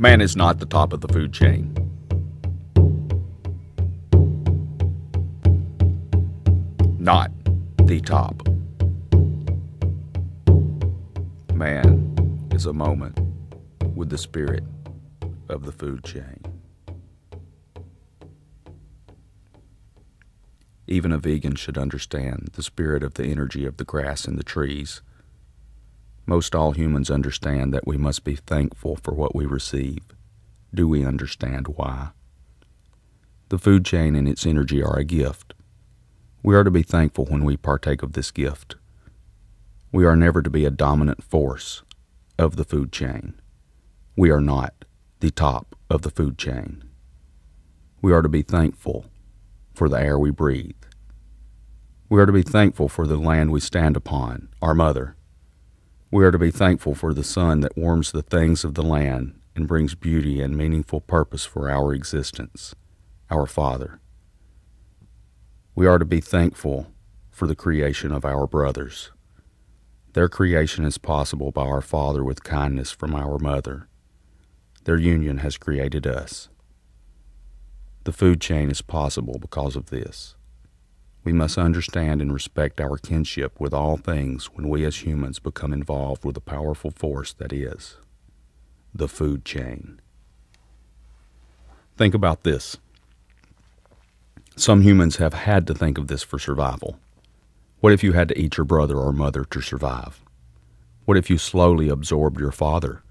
Man is not the top of the food chain. Not the top. Man is a moment with the spirit of the food chain. Even a vegan should understand the spirit of the energy of the grass and the trees. Most all humans understand that we must be thankful for what we receive. Do we understand why? The food chain and its energy are a gift. We are to be thankful when we partake of this gift. We are never to be a dominant force of the food chain. We are not the top of the food chain. We are to be thankful for the air we breathe. We are to be thankful for the land we stand upon, our mother. We are to be thankful for the sun that warms the things of the land and brings beauty and meaningful purpose for our existence, our Father. We are to be thankful for the creation of our brothers. Their creation is possible by our Father with kindness from our mother. Their union has created us. The food chain is possible because of this. We must understand and respect our kinship with all things when we as humans become involved with the powerful force that is the food chain. Think about this. Some humans have had to think of this for survival. What if you had to eat your brother or mother to survive? What if you slowly absorbed your father?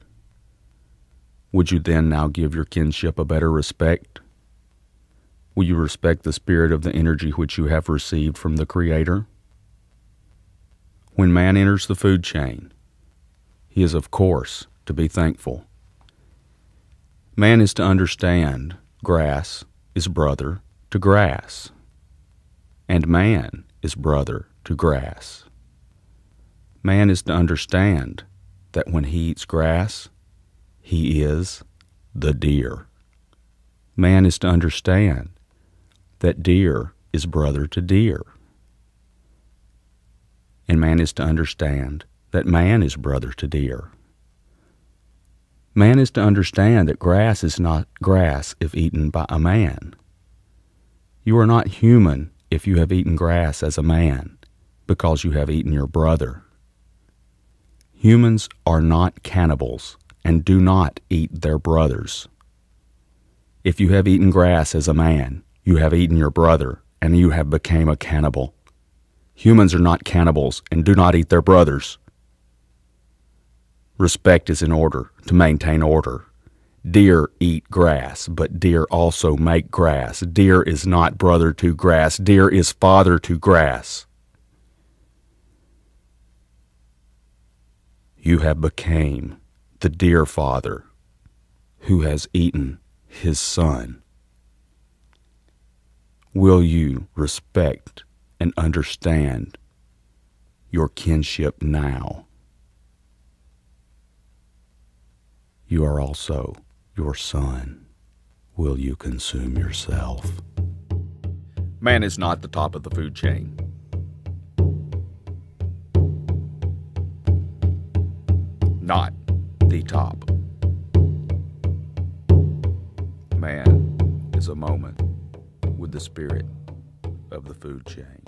Would you then now give your kinship a better respect? Will you respect the spirit of the energy which you have received from the Creator? When man enters the food chain, he is of course to be thankful. Man is to understand grass is brother to grass, and man is brother to grass. Man is to understand that when he eats grass, he is the deer. Man is to understand that deer is brother to deer. And man is to understand that man is brother to deer. Man is to understand that grass is not grass if eaten by a man. You are not human if you have eaten grass as a man, because you have eaten your brother. Humans are not cannibals and do not eat their brothers. If you have eaten grass as a man, you have eaten your brother, and you have become a cannibal. Humans are not cannibals and do not eat their brothers. Respect is in order to maintain order. Deer eat grass, but deer also make grass. Deer is not brother to grass. Deer is father to grass. You have become the deer father who has eaten his son. Will you respect and understand your kinship now? You are also your son. Will you consume yourself? Man is not the top of the food chain. Not the top. Man is a moment with the spirit of the food chain.